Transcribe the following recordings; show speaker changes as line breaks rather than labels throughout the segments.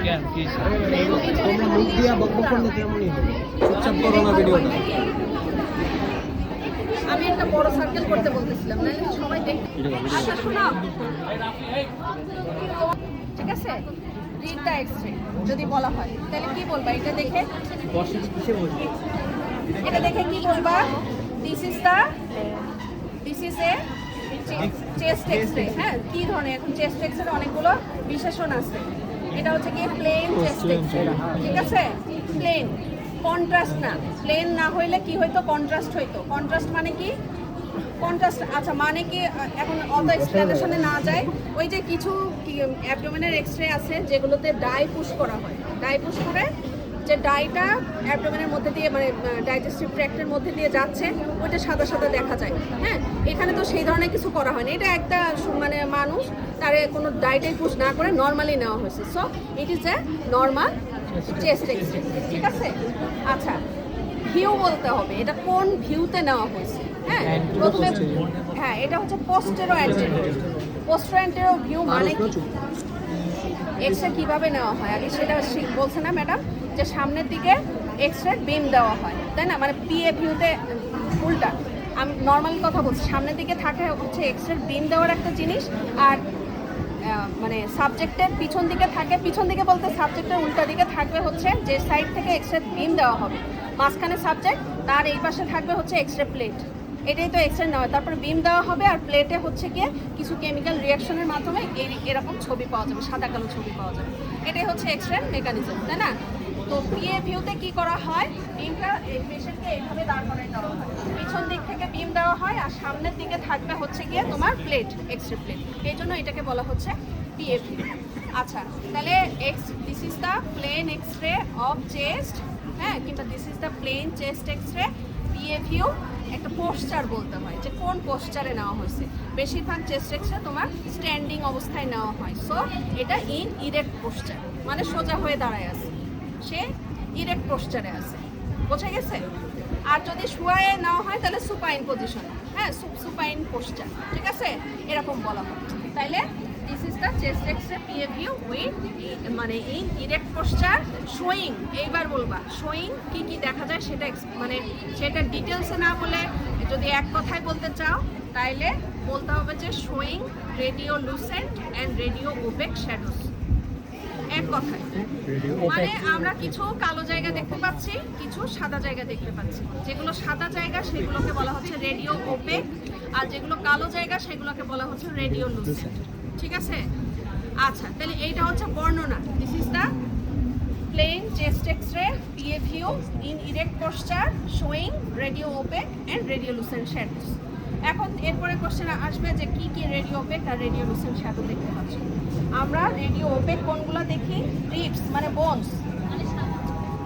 তোমরা মুখ দিয়া বকবক করলে কেমনই হবে? চুপচাপ করো না ভিডিওটা।
আমি একটা বড় সার্কেল করতে বলতেছিলাম, নাহলে সবাই দেখতে। আচ্ছা শোনো, ঠিক আছে, রিড দ্য এক্সরে যদি বলা হয় তাহলে কি বলবা? এটা দেখে এটা দেখে কি বলবা? This is a chest X-ray. হ্যাঁ, কি ধরনের? এখন চেস্ট এক্সরে অনেকগুলো বিশেষণ আছে। এটা হচ্ছে কি প্লেন চেস্ট এক্সরে, ঠিক আছে? প্লেন, কন্ট্রাস্ট না। প্লেন না হইলে কি হইতো? কন্ট্রাস্ট হইতো। কন্ট্রাস্ট মানে কি? কন্ট্রাস্ট, আচ্ছা মানে কি? এখন অত এক্সপ্লেনেশনে না যায়, ওই যে কিছু অ্যাবডোমেনের এক্সরে আছে যেগুলোতে ডাই পুশ করা হয়। ডাই পুশ করে যে ডাইটা অ্যাবডোমেনের মধ্যে দিয়ে, মানে ডাইজেস্টিভ ট্র্যাক্টের মধ্যে দিয়ে যাচ্ছে, ওইটা সাদা সাদা দেখা যায়। হ্যাঁ, এখানে তো সেই ধরনের কিছু করা হয়নি। এটা একটা মানে মানুষ তারে কোনো ডাইটাই পুশ না করে নর্মালি নেওয়া হয়েছে। So it is a normal chest X-ray, ঠিক আছে? আচ্ছা, ভিউ বলতে হবে, এটা কোন ভিউতে নেওয়া হয়েছে। হ্যাঁ, প্রথমে হ্যাঁ, এটা হচ্ছে পোস্টেরো অ্যান্টেরিয়র। পোস্টেরো অ্যান্টেরিয়র ভিউ মানে কি? এক্সরে কিভাবে নেওয়া হয় আগে সেটা বলছে না ম্যাডাম, যে সামনের দিকে এক্সরে বিম দেওয়া হয়, তাই না? মানে পিএ ভিউতে উল্টা। আমি নর্মালি কথা বলছি, সামনের দিকে থাকে হচ্ছে এক্সরে বিম দেওয়ার একটা জিনিস, আর মানে সাবজেক্টের পিছন দিকে থাকে। পিছন দিকে বলতে সাবজেক্টের উল্টা দিকে থাকবে হচ্ছে যে সাইড থেকে এক্সরে বিম দেওয়া হবে, মাঝখানে সাবজেক্ট, তার এই পাশে থাকবে হচ্ছে এক্সরে প্লেট। এটাই তো এক্সরে নেওয়া। তারপরে বিম দেওয়া হবে আর প্লেটে হচ্ছে গিয়ে কিছু কেমিক্যাল রিয়াকশনের মাধ্যমে এরকম ছবি পাওয়া যাবে, সাদা কালো ছবি পাওয়া যাবে। এটাই হচ্ছে এক্সরে মেকানিজম, তাই না? তো পিএ ভিউতে কি করা হয়? বিমটা এই পেশেন্টকে এইভাবে দাঁড় করায় দেওয়া হয়, পিছন দিক থেকে বিম দেওয়া হয়, আর সামনের দিকে থাকবে হচ্ছে গিয়ে তোমার প্লেট, এক্সরে প্লেট। এই জন্য এটাকে বলা হচ্ছে পিএ ভিউ। আচ্ছা, তাহলে this is the plain X-ray of chest, হ্যাঁ, কিংবা this is the plain chest X-ray. PA view একটা পোস্টার বলতে হয়, যে কোন পোস্টারে নেওয়া হয়েছে। বেশিরভাগ চেস্ট এক্সরে তোমার স্ট্যান্ডিং অবস্থায় নেওয়া হয়। সো এটা ইন ইরেক্ট পোস্টার, মানে সোজা হয়ে দাঁড়ায় আছে, সে ইরেক্ট পোস্টারে আছে। বোঝা গেছে? আর যদি শুয়ে নেওয়া হয় তাহলে সুপাইন পজিশন, হ্যাঁ, সুপাইন পোস্টার, ঠিক আছে? এরকম বলা হয়। তাইলে this is the chest X-ray PA view with মানে ইন ইরেক্ট পোস্টার শোয়িং। এইবার বলবা শোয়িং কি কি দেখা যায় সেটা, মানে সেটা ডিটেলসে না বলে যদি এক কথায় বলতে চাও তাইলে বলতে হবে যে showing radiolucent and radiopaque shadows. এক কথায় মানে আমরা কিছু কালো জায়গা দেখতে পাচ্ছি, কিছু সাদা জায়গা দেখতে পাচ্ছি। যেগুলো সাদা জায়গা সেগুলোকে বলা হচ্ছে রেডিও ওপেক, আর যেগুলো কালো জায়গা সেগুলোকে বলা হচ্ছে রেডিও লুসেন্ট, ঠিক আছে? আচ্ছা, তাহলে এইটা হচ্ছে বর্ণনা। This is the plain chest X-ray PA view in erect posture showing radiopaque and radiolucent shadows. এখন এরপরে কোশ্চেন আসবে যে কি কি রেডিও ওপেক আর রেডিও লুসেন্ট শ্যাডো দেখতে পাচ্ছি। আমরা রেডিও ওপেক কোনগুলো দেখি? রিবস মানে বোনস,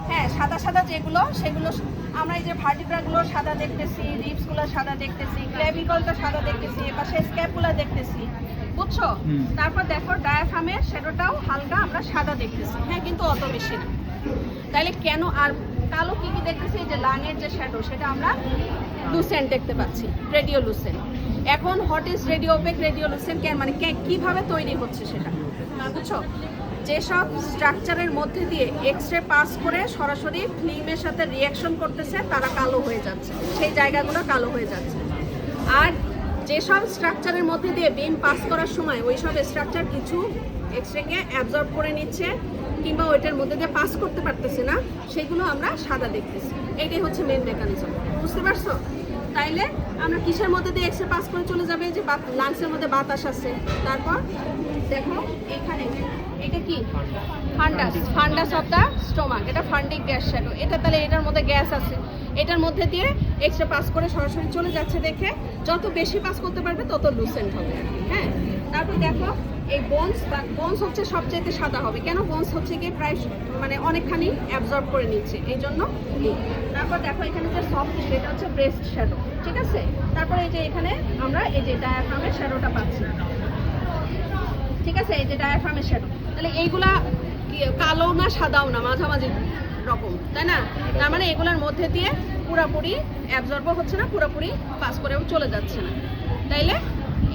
হ্যাঁ, সাদা সাদা যেগুলো, সেগুলো আমরা এই যে ভার্টিব্রাগুলো সাদা দেখতেছি, রিবসগুলো সাদা দেখতেছি, ক্লেভিকলটা সাদা দেখতেছি, এপাশে স্ক্যাপুলা দেখতেছি, বুঝছো? তারপর দেখো ডায়াফ্রামের শ্যাডোটাও হালকা আমরা সাদা দেখতেছি, হ্যাঁ, কিন্তু অত বেশি না। তাইলে কেন? আর কালো কি কি দেখতেছি? যে লাংয়ের যে শ্যাডো সেটা আমরা লুসেন্ট দেখতে পাচ্ছি, রেডিও লুসেন্ট। এখন what is radiopaque, radiolucent কেন, মানে কিভাবে তৈরি হচ্ছে সেটা, বুঝছো? যেসব স্ট্রাকচারের মধ্যে দিয়ে এক্সরে পাস করে সরাসরি ফিল্মের সাথে রিয়াকশন করতেছে তারা কালো হয়ে যাচ্ছে, সেই জায়গাগুলো কালো হয়ে যাচ্ছে। আর যেসব স্ট্রাকচারের মধ্যে দিয়ে বিম পাস করার সময় ওই সব স্ট্রাকচার কিছু এক্সরেকে অ্যাবজর্ব করে নিচ্ছে কিংবা ওইটার মধ্যে দিয়ে পাস করতে পারতেছে না, সেগুলো আমরা সাদা দেখতেছি। এইটাই হচ্ছে মেন মেকানিজম, বুঝতে পারছো? তাইলে আমরা কিসের মধ্যে দিয়ে এক্সরে পাস করে চলে যাবে? যে লাংসের মধ্যে বাতাস আছে। তারপর দেখো এখানে এটা কি? ফান্ডাস, ফান্ডাস অফ দ্য স্টোমাক, এটা ফান্ডিক গ্যাস শ্যাডো। এটা তাহলে এটার মধ্যে গ্যাস আছে, এটার মধ্যে দিয়ে এক্সরে পাস করে সরাসরি চলে যাচ্ছে দেখে যত বেশি পাস করতে পারবে তত লুসেন্ট হবে, হ্যাঁ। তারপর দেখো এই বোনস, বা বোনস হচ্ছে সবচেয়ে সাদা হবে। কেন? বোনস হচ্ছে গিয়ে প্রায় মানে অনেকখানি অ্যাবজর্ব করে নিচ্ছে, এই জন্য। তারপর দেখো এখানে যে সফট টিস্যু, এটা হচ্ছে ব্রেস্ট শ্যাডো, ঠিক আছে? তারপরে এই যে এখানে আমরা এই যে ডায়াফ্রামের শ্যাডোটা পাচ্ছি, ঠিক আছে? এই যে ডায়াফ্রামের শ্যাডো। তাহলে এইগুলা কালো না সাদাও না, মাঝামাঝি রকম, তাই না? তার মানে এগুলোর মধ্যে দিয়ে পুরোপুরি অ্যাবজর্বও হচ্ছে না, পুরোপুরি পাস করেও চলে যাচ্ছে না। তাইলে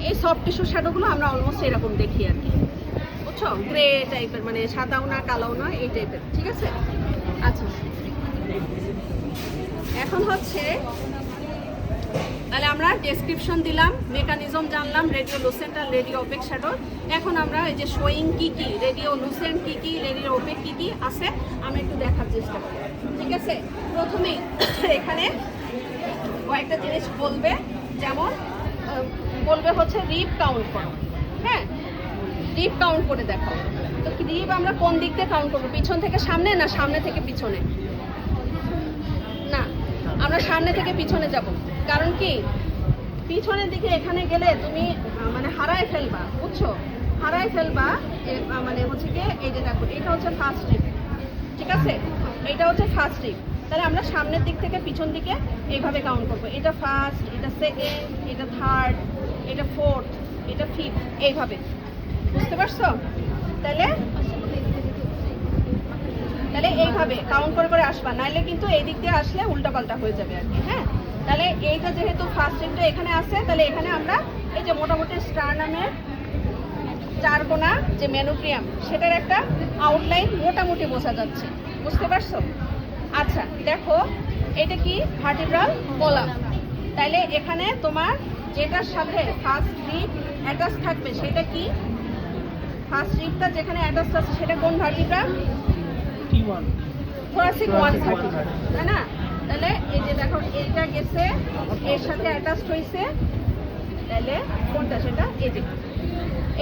এই সফট টিস্যু শ্যাডোগুলো আমরা অলমোস্ট এরকম দেখি আর কি, বুঝছো? গ্রে টাইপের, মানে সাদাও না কালোও না, এই টাইপের। ঠিক আছে? আচ্ছা, এখন হচ্ছে তাহলে আমরা ডেসক্রিপশন দিলাম, মেকানিজম জানলাম, রেডিও লুসেন্ট আর রেডিও ওপেক শ্যাডো। এখন আমরা এই যে শোয়িং কি কি, রেডিও লুসেন্ট কি কি, রেডিও ওপেক কি কি আছে আমরা একটু দেখার চেষ্টা করি। ঠিক আছে, প্রথমেই এখানে কয়েকটা জিনিস বলবে, যেমন বলবে হচ্ছে রিপ কাউন্ট করো। হ্যাঁ, রিপ কাউন্ট করে দেখো। তো রিপ আমরা কোন দিক দিয়ে কাউন্ট করবো, পিছন থেকে সামনে না সামনে থেকে পিছনে? না, আমরা সামনে থেকে পিছনে যাব। কারণ কি, পিছনের দিকে এখানে গেলে তুমি মানে হারায় ফেলবা, বুঝছো? হারায় ফেলবা। মানে হচ্ছে কি, এই যে দেখো, এটা হচ্ছে ফার্স্ট রিপ। ঠিক আছে, এটা হচ্ছে ফার্স্ট রিপ। তাহলে আমরা সামনের দিক থেকে পিছন দিকে এইভাবে কাউন্ট করবো। এটা ফার্স্ট, এটা সেকেন্ড, এটা থার্ড, এটা ফোর্থ, এটা ফিফথ, এইভাবে। বুঝতে পারছো? তাহলে এইভাবে কাউন্ট করে করে আসবা, নাইলে কিন্তু এই দিক দিয়ে আসলে উল্টাপাল্টা হয়ে যাবে আর কি। হ্যাঁ, তাহলে এইটা যেহেতু ফার্স্ট রিপটা এখানে আছে, তাহলে এখানে আমরা এই যে মোটামুটি স্টারনামের চারকোনা যে ম্যানোক্রিয়াম, সেটার একটা আউটলাইন মোটামুটি বোঝা যাচ্ছে। বুঝতে পারছো? আচ্ছা, দেখো এটা কি ভার্টিব্রাল কলাম। তাইলে এখানে তোমার যেটার সাথে ফার্স্ট রিপ অ্যাটাচ থাকবে সেটা কি? ফার্স্ট রিপটা যেখানে অ্যাটাচ আছে সেটা কোন ভার্টিব্রা?
T1
থোরাসিক 1 ভার্টিব্রা, তাই না? তাহলে এই যে দেখো, এইটা গেছে এর সাথে অ্যাটাচ হইছে, তাহলে কোনটা সেটা?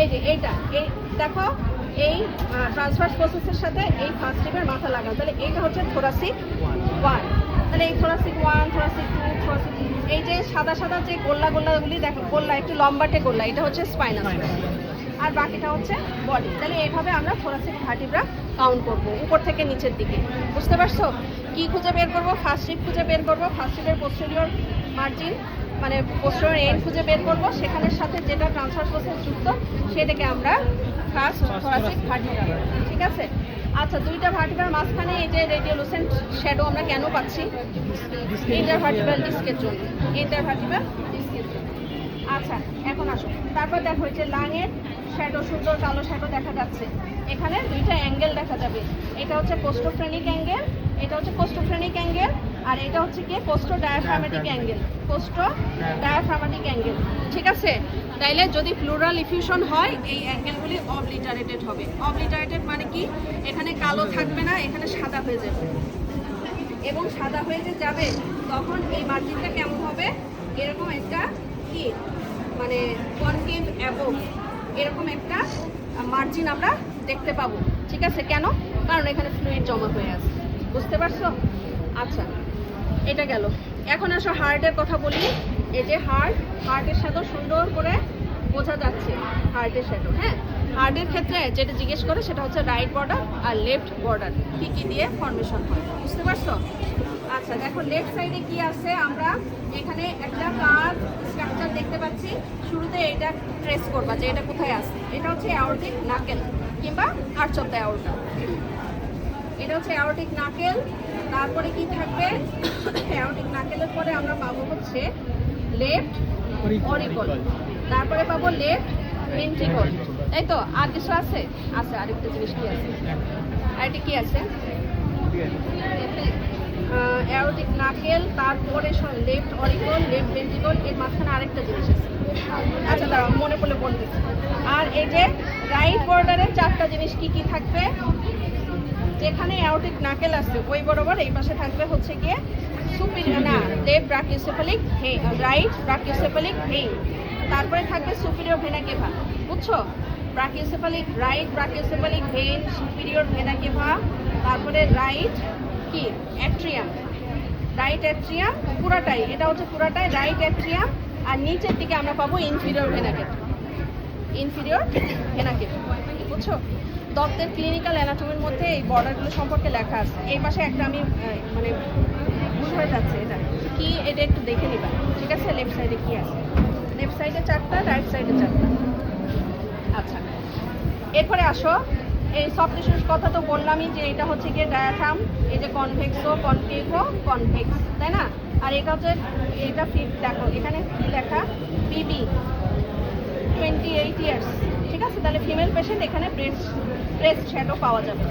এই যে এইটা, এই দেখো, এই ট্রান্সফার প্রসেসের সাথে এই ফার্স্ট রিপের মাথা লাগানো, তাহলে এইটা হচ্ছে থোরাসিক 1। তাহলে এই থোরাসিক 1, থোরাসিক 2, থোরাসিক, এই যে সাদা সাদা যে গোল্লাগুলি দেখো, গোল্লা একটু লম্বাটে গোল্লা, এটা হচ্ছে স্পাইনাস, আর বাকিটা হচ্ছে বডি। তাহলে এইভাবে আমরা থোরাসিক ভার্টিব্রা কাউন্ট করবো উপর থেকে নিচের দিকে। বুঝতে পারছো? কি খুঁজে বের করবো? ফার্স্ট রিপ খুঁজে বের করবো, ফার্স্ট রিপের পোস্টেরিয়র মার্জিন মানে পোস্টেরিয়র এন্ড খুঁজে বের করবো, সেখানের সাথে যেটা ট্রান্সফার প্রসেস যুক্ত সেটাকে আমরা ফার্স্ট থোরাসিক ভার্টিব্রা। ঠিক আছে? আচ্ছা, দুইটা ভার্টিব্রার মাঝখানে এই যে রেডিও লুসেন্ট শ্যাডো আমরা কেন পাচ্ছি? ইন্টারভার্টিব্রাল ডিস্কের জন্য, ইন্টারভার্টিব্রাল ডিস্কের জন্য। আচ্ছা, এখন আসো, তারপর দেখো যে লাংয়ের শ্যাডো, সুন্দর কালো শ্যাডো দেখা যাচ্ছে। এখানে দুইটা অ্যাঙ্গেল দেখা যাবে, এটা হচ্ছে কোস্টোফ্রেনিক অ্যাঙ্গেল, এটা হচ্ছে কোস্টোফ্রেনিক অ্যাঙ্গেল, আর এটা হচ্ছে কি কোস্টো ডায়াফ্রামেটিক অ্যাঙ্গেল, কোস্টো ডায়াফ্রামেটিক অ্যাঙ্গেল। ঠিক আছে? তাইলে যদি প্লুরাল ইফিউশন হয় এই অ্যাঙ্গেলগুলি অবলিটারেটেড হবে। অবলিটারেটেড মানে কি, এখানে কালো থাকবে না, এখানে সাদা হয়ে যাবে, এবং সাদা হয়ে যে যাবে তখন এই মার্জিনটা কেমন হবে? এরকম একটা কি মানে কনকেভ অ্যাবভ, এরকম একটা মার্জিন আমরা দেখতে পাবো। ঠিক আছে? কেন? কারণ এখানে ফ্লুইড জমা হয়ে আছে। বুঝতে পারছো? আচ্ছা, এটা গেল। এখন আসো হার্টের কথা বলি। এই যে হার্টের শ্যাডো সুন্দর করে বোঝা যাচ্ছে, হার্টের শ্যাডো। হ্যাঁ, হার্টের ক্ষেত্রে যেটা জিজ্ঞেস করে সেটা হচ্ছে রাইট বর্ডার আর লেফট বর্ডার কি কি দিয়ে ফর্মেশন হয়। বুঝতে পারছো? আচ্ছা, দেখো লেফট সাইডে কি আছে, আমরা এখানে একটা কার্ভ স্ট্রাকচার দেখতে পাচ্ছি। শুরুতে এটা ট্রেস করবা যে এটা কোথায় আছে। এটা হচ্ছে অ্যাওর্টিক নাকেল কিংবা আর্চ অফ দ্য অ্যাওর্টা। এটা হচ্ছে অ্যাওর্টিক নাকেল। তারপরে কি থাকবে? অ্যাওর্টিক নাকেলের পরে আমরা পাবো হচ্ছে লেফট অরিকল, তারপরে পাবো লেফট ভেন্ট্রিকল। তাই তো? আর কিছু আছে? আছে, আরেকটা জিনিস কি আছে? আরেকটা কি আছে? অ্যাওর্টিক নাকেল, তারপরে লেফট অরিকল, লেফট ভেন্ট্রিকল, এর মাঝখানে আরেকটা জিনিস আছে। আচ্ছা, দাঁড়াও, মনে পড়লে বলতেছি। আর এই যে রাইট বর্ডারে চারটা জিনিস কি কি থাকবে? যেখানে অ্যাওর্টিক নাকেল আছে ওই বরাবর এই পাশে থাকবে হচ্ছে গিয়ে সুপিরিয়র না left brachiocephalic vein, right brachiocephalic vein. তারপরে থাকবে সুপিরিয়র ভেনা কেভা। বুঝছো? Brachiocephalic, right brachiocephalic vein, superior vena cava, তারপরে রাইট কি অ্যাট্রিয়াম, রাইট অ্যাট্রিয়াম পুরাটাই, এটা হচ্ছে পুরাটাই রাইট অ্যাট্রিয়াম। আর নিচের দিকে আমরা পাবো inferior vena কেভা, inferior vena cava. বুঝছো? দত্তের ক্লিনিক্যাল অ্যানাটমির মধ্যে এই বর্ডারগুলো সম্পর্কে লেখা আছে। এই পাশে একটা আমি মানে ভুল হয়ে যাচ্ছে, এটা কি, এটা একটু দেখে নিবা। ঠিক আছে? লেফট সাইডে কি আছে? লেফট সাইডে চারটা, রাইট সাইডে চারটা। আচ্ছা, এরপরে আসো, এই সফট টিস্যুর কথা তো বললামই যে এটা হচ্ছে গিয়ে ডায়াফ্রাম, এই যে কনভেক্সো, কনকেভো, কনভেক্স, তাই না? আর এটা হচ্ছে, এটা ফিট, দেখো এখানে কি লেখা? পিবি, 28 ইয়ার্স, ঠিক আছে? তাহলে ফিমেল পেশেন্ট এখানে ব্রেস্ট শ্যাডো পাওয়া যাবে।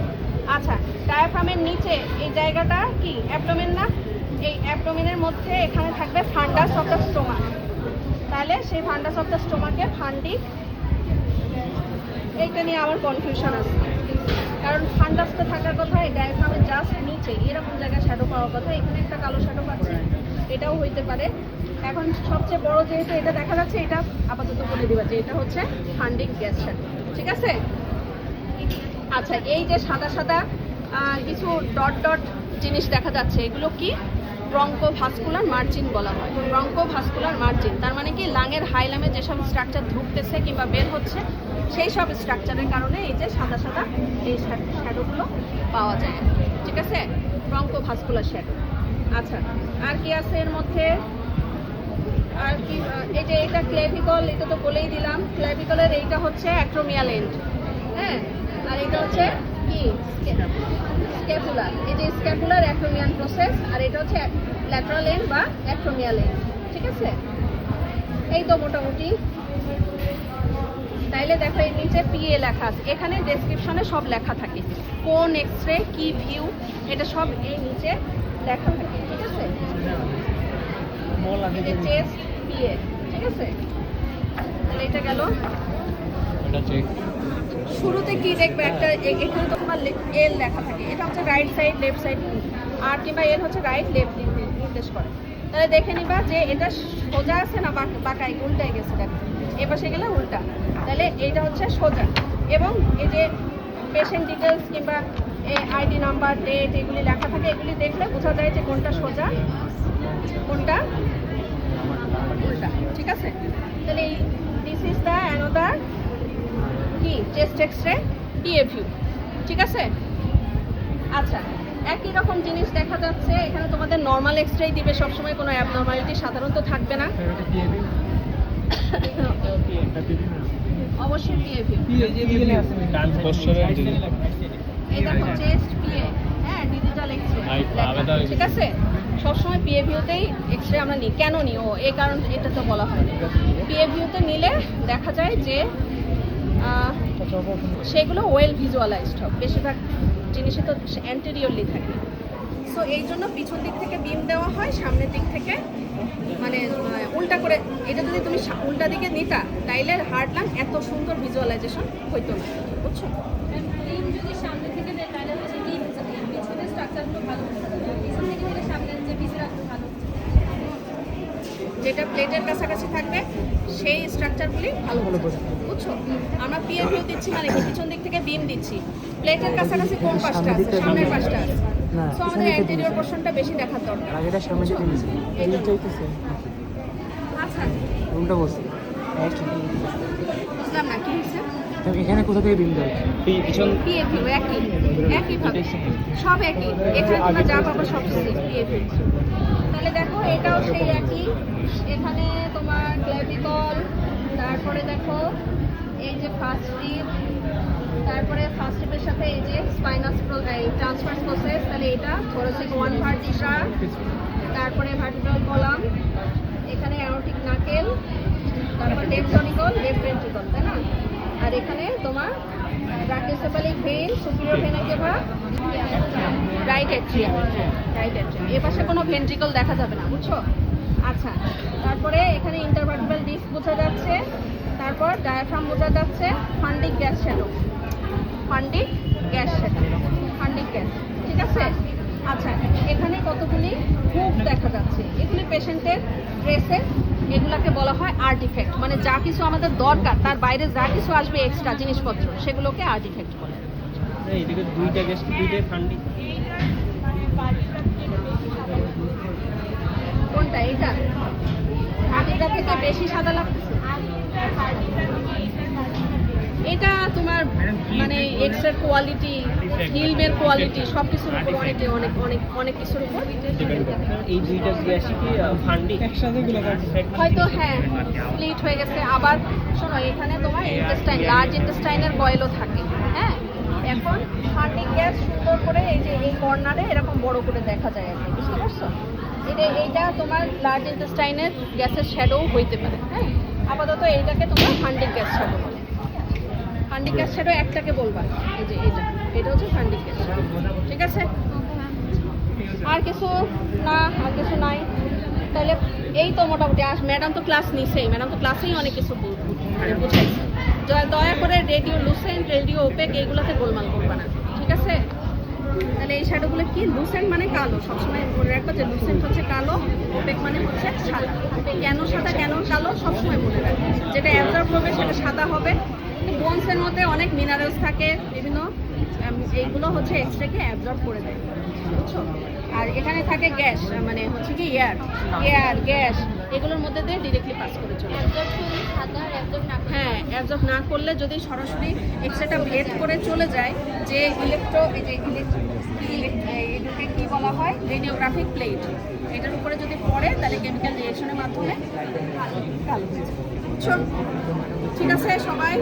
আচ্ছা, ডায়াফ্রামের নিচে এই জায়গাটা কি অ্যাবডোমেন না? এই অ্যাবডোমেনের মধ্যে এখানে থাকবে ফান্ডাস অফ দ্য স্টোমাক। তাহলে সেই ফান্ডাস অফ দ্য স্টোমাকে ফান্ডিক, এইটা নিয়ে আমার কনফিউশন আছে, কারণ ফান্ডাসটা থাকার কথা এই ডায়াফ্রামের জাস্ট নিচে এরকম জায়গায় শ্যাডো পাওয়ার কথা। এখানে একটা কালো শ্যাডো পাচ্ছে, এটাও হইতে পারে। এখন সবচেয়ে বড় যেহেতু এটা দেখা যাচ্ছে, এটা আপাতত বলে দিবা যে এটা হচ্ছে ফান্ডিক গ্যাস শ্যাডো, ঠিক আছে? আচ্ছা, এই যে সাদা সাদা কিছু ডট ডট জিনিস দেখা যাচ্ছে, এগুলো কি? ব্রঙ্কোভাস্কুলার মার্জিন বলা হয়। ব্রঙ্কোভাস্কুলার মার্জিন তার মানে কি লাঙের হাইলামে যেসব স্ট্রাকচার ঢুকতেছে কিংবা বের হচ্ছে, সেই সব স্ট্রাকচারের কারণে এই যে সাদা সাদা এই শ্যাডোগুলো পাওয়া যায়, ঠিক আছে? ব্রঙ্কোভাস্কুলার শ্যাডো। আচ্ছা, আর কি আছে এর মধ্যে? আর কি, এই যে এটা ক্লেভিকল, এটা তো বলেই দিলাম। ক্লেভিকলের এইটা হচ্ছে অ্যাক্রোমিয়াল এন্ড, হ্যাঁ, আর এটা হচ্ছে কি স্ক্যাপুলার। এই যে স্ক্যাপুলার অ্যাক্রোমিয়ান প্রসেস, আর এটা হচ্ছে ল্যাটারাল এন্ড বা অ্যাক্রোমিয়াল এন্ড, ঠিক আছে? এই তো মোটামুটি। তাইলে দেখো এর নিচে পিএ লেখা আছে, এখানে ডেসক্রিপশনে সব লেখা থাকে, কোন এক্সরে কি ভিউ, এটা সব এই নিচে লেখা থাকে, ঠিক আছে? এই যে চেস্ট পিএ, ঠিক আছে? তাহলে এটা গেল। শুরুতে কি দেখবে, একটা এখানে তো তোমার এল লেখা থাকে, এটা হচ্ছে রাইট সাইড লেফট সাইড, আর কিংবা এল হচ্ছে রাইট লেফট নির্দেশ করে। তাহলে দেখে নিবা যে এটা সোজা আছে না বাঁকাই উল্টাই গেছে, দেখো এ পাশে গেলে উল্টা, তাহলে এইটা হচ্ছে সোজা। এবং এই যে পেশেন্ট ডিটেলস কিংবা আইডি নাম্বার, ডেট, এগুলি লেখা থাকে, এগুলি দেখলে বোঝা যায় যে কোনটা সোজা কোনটা উল্টা, ঠিক আছে? তাহলে এই দিস ইজ দ্য অ্যানাদার কি চেস্ট এক্সরে পিএ ভিউ, ঠিক আছে? আচ্ছা, একই রকম জিনিস দেখা যাচ্ছে এখানে, তোমাদের নর্মাল এক্সরেই দিবে সবসময়, কোনো অ্যাবনর্মালিটি সাধারণত থাকবে না। অবশ্যই পিএ ভিউ। এই দেখো চেস্ট পিএ, হ্যাঁ, ডিজিটাল এক্সরে, ঠিক আছে? সবসময় পিএ ভিউতেই এক্সরে আমরা নিই। কেন নিই? ও এই কারণ, এটা তো বলা হয়। পিএ ভিউতে নিলে দেখা যায় যে সেগুলো ওয়েল ভিজুয়ালাইজড হবে, বেশিরভাগ জিনিসে তো অ্যান্টেরিয়রলি থাকে। সো এই জন্য পিছন দিক থেকে বিম দেওয়া হয়, সামনের দিক থেকে মানে উল্টা করে। এটা যদি তুমি উল্টা দিকে নিতা, তাইলে হার্ট লাং এত সুন্দর ভিজুয়ালাইজেশন হইতো না, বুঝছো?
বিম যদি সামনে থেকে দেয় তাহলে হচ্ছে কি পিছনের স্ট্রাকচারগুলো ভালো বোঝা যাবে, পিছন থেকে দিলে সামনের যে পিছনে ভালো,
যেটা প্লেটের কাছাকাছি থাকবে সেই স্ট্রাকচারগুলি ভালো বোঝা যাবে, বুঝছো? আমরা পিএ ভিউ দিচ্ছি মানে কি পিছন দিক থেকে বিম দিচ্ছি, প্লেটের কাছাকাছি কোন পাশটা আছে? সামনের পাশটা আছে। সো আমাদের অ্যান্টেরিয়র পোরশনটা বেশি দেখার দরকার।
এটা সামনে যে দিয়েছে এই চাইতেছে
আচ্ছা,
উল্টা বসে
বুঝলাম না কি হয়েছে।
এখানে কোথা থেকে বিল দেয় পিছন
পিএ ভিউ একই ভাবে সব একই, এখানে তোমরা যা পাবো সব পিএ ভিউ। তাহলে দেখো এটাও সেই একই, এখানে তোমার ক্লেভিকল, তারপরে দেখো এই যে ফার্স্ট রিব, তারপরে ফার্স্ট রিবের সাথে এই যে স্পাইনাস ট্রান্সফার্স প্রসেস, তাহলে এটা থোরাসিক ওয়ান ভার্টিসা, তারপরে ভার্টিব্রাল কলাম, এখানে অ্যারোটিক নাকেল, তারপর লেফট টনিকল, লেফট ভেন্ট্রিকল, তাই না? আর এখানে তোমার brachiocephalic vein, superior vena cava, right atrium, এ পাশে কোনো ভেন্ট্রিকল দেখা যাবে না, বুঝছো? আচ্ছা, তারপরে এখানে ইন্টারভার্টিব্রাল ডিস্ক বোঝা যাচ্ছে, তারপর ডায়াফ্রাম বোঝা যাচ্ছে, fundic gas shadow, fundic gas, ঠিক আছে? আচ্ছা, এখানে কতগুলি হুক দেখা যাচ্ছে, এগুলি পেশেন্টের ড্রেসে, এগুলাকে বলা হয় আর্টিফ্যাক্ট, মানে যা কিছু আমাদের দরকার তার বাইরে যা কিছু আসবে এক্সট্রা জিনিসপত্র, সেগুলোকে আর্টিফ্যাক্ট বলে।
এইদিকে দুইটা গ্যাস, দুইটাই ফান্ডি।
কোনটা? এটা আগেরটা থেকে বেশি সাদা লাগতেছে। এটা তোমার মানে এক্সের কোয়ালিটি, ফিল্মের কোয়ালিটি, সব কিছুর উপর অনেক অনেক অনেক অনেক কিছুর উপর
এই দুইটা গ্যাসই কি ফান্ডি একসাথে গুলো
হয়তো, হ্যাঁ, স্প্লিট হয়ে গেছে। আবার শোনো, এখানে তোমার ইন্টেস্টাইন, লার্জ ইন্টেস্টাইনের কয়েলও থাকে, হ্যাঁ। এখন ফান্ডিক গ্যাস সুন্দর করে এই যে এই কর্নারে এরকম বড় করে দেখা যায় আর কি, বুঝতে পারছো? এইটা তোমার লার্জ ইন্টেস্টাইনের গ্যাসের শ্যাডো হইতে পারে, হ্যাঁ। আপাতত এইটাকে তোমরা ফান্ডিং ক্যাশ শ্যাডো বলো। ফান্ডিং ক্যাশ শ্যাডো একটাকে বলবা, এই যে এটা হচ্ছে ফান্ডিং ক্যাশ শ্যাডো, ঠিক আছে? আর কিছু না, আর কিছু নাই। তাহলে এই তো মোটামুটি। আর ম্যাডাম তো ক্লাস নিছেই, ম্যাডাম তো ক্লাসেই অনেক কিছু মানে বুঝাইছে। দয়া করে রেডিও লুসেন্ট, রেডিও ওপেক এইগুলোতে গোলমাল করবা না, ঠিক আছে? তাহলে এই শ্যাডোগুলো কি? লুসেন্ট মানে কালো, সবসময় মনে রাখবো যে লুসেন্ট হচ্ছে কালো, ওপেক মানে হচ্ছে সাদা। কেন সাদা কেন কালো সবসময় মনে রাখবো। যেটা অ্যাবজর্ব করবে সেটা সাদা হবে। বোনসের মধ্যে অনেক মিনারেলস থাকে, বিভিন্ন এইগুলো হচ্ছে এক্সরেকে অ্যাবজর্ব করে দেয়, বুঝছো? আর এখানে থাকে গ্যাস, মানে হচ্ছে কি এয়ার গ্যাস, এগুলোর মধ্যে দিয়ে ডিরেক্টলি পাস করে চলে। হ্যাঁ, অ্যাবজর্ব না করলে যদি সরাসরি এক্সরেটা ভেদ করে চলে যায়, যে এটাকে কি বলা হয়, রেডিওগ্রাফিক প্লেট, এটার উপরে যদি পড়ে তাহলে কেমিক্যাল রিয়েকশনের মাধ্যমে কালো হয়ে যায়, বুঝছো? ঠিক আছে সবাই?